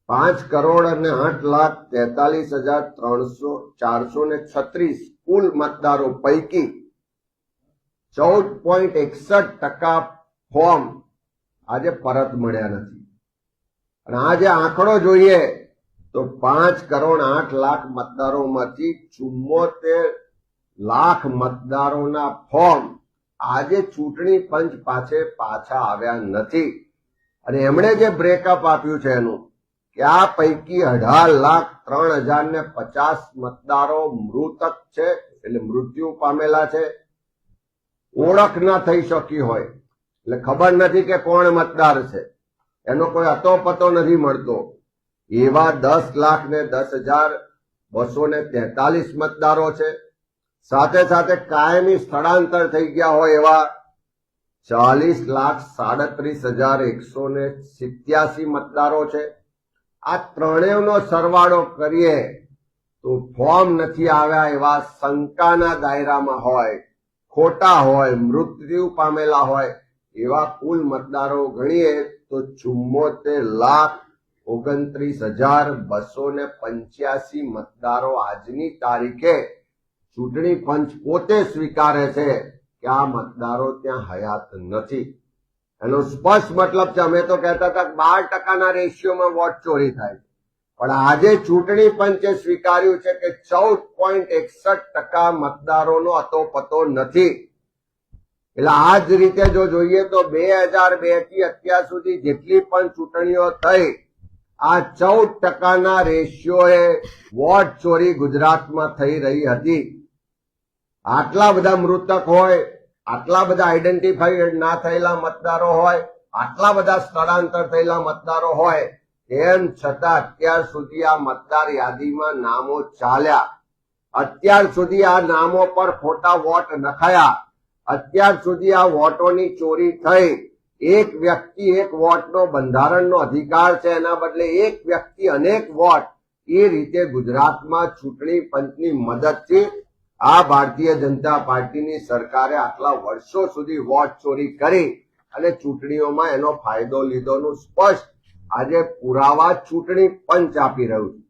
5,08,43,436 કુલ મતદારો પૈકી 14.61% ફોર્મ આજે પરત મળ્યા નથી. અને આ જે આંકડો જોઈએ તો 5,08,00,000 મતદારોમાંથી 74 લાખ મતદારોના ફોર્મ આજે ચૂંટણી પંચ પાસે પાછા આવ્યા નથી. અને એમણે જે બ્રેકઅપ આપ્યું છે એનું કે આ પૈકી 18,03,050 મતદારો મૃતક છે, એટલે મૃત્યુ પામેલા છે, ઓળખ ના થઈ શકી હોય, એટલે ખબર નથી કે કોણ મતદાર છે, એનો કોઈ અતો પતો નથી મળતો. એવા 10,10,243 મતદારો છે. સાથે સાથે કાયમી સ્થળાંતર થઈ ગયા હોય એવા 40,37,187 મતદારો છે. આ ત્રણેયનો સરવાળો કરીએ તો ફોર્મ નથી આવ્યા એવા શંકાના દાયરામાં હોય, ખોટા હોય, મૃત્યુ પામેલા હોય એવા કુલ મતદારો ગણીએ તો 74,29,285 મતદારો આજની તારીખે ચૂંટણી પંચ પોતે સ્વીકારે છે કે આ મતદારો ત્યાં હયાત નથી. એનો સ્પષ્ટ મતલબ છે, અમે તો કહેતા હતા 12%ના રેશિયોમાં વોટ ચોરી થાય છે, પણ આજે ચૂંટણી પંચે સ્વીકાર્યું છે કે 14.61% મતદારોનો અતોપતો નથી. એટલે આ જ રીતે જો જોઈએ તો 2002 થી અત્યાર સુધી જેટલી પણ ચૂંટણીઓ થઈ, આ 14%ના રેશિયોએ વોટ ચોરી ગુજરાતમાં થઈ રહી હતી. આટલા બધા મૃતક હોય, આટલા બધા આઈડેન્ટિફાઈડ ના થયેલા મતદારો હોય, આટલા બધા સ્થળાંતર થયેલા મતદારો હોય, એમ છતાં અત્યાર સુધી આ મતદાર યાદીમાં નામો ચાલ્યા, અત્યાર સુધી આ નામો પર ખોટા વોટ નખાયા, અત્યાર સુધી આ વોટોની ચોરી થઈ. એક વ્યક્તિ એક વોટનો બંધારણનો અધિકાર છે, એના બદલે એક વ્યક્તિ અનેક વોટ, એ રીતે ગુજરાતમાં ચૂંટણી પંચની મદદથી આ ભારતીય જનતા પાર્ટીની સરકારે આટલા વર્ષો સુધી વોટ ચોરી કરી અને ચૂંટણીઓમાં એનો ફાયદો લીધોનું સ્પષ્ટ આજે પુરાવા ચૂંટણી પંચ આપી રહ્યું છે.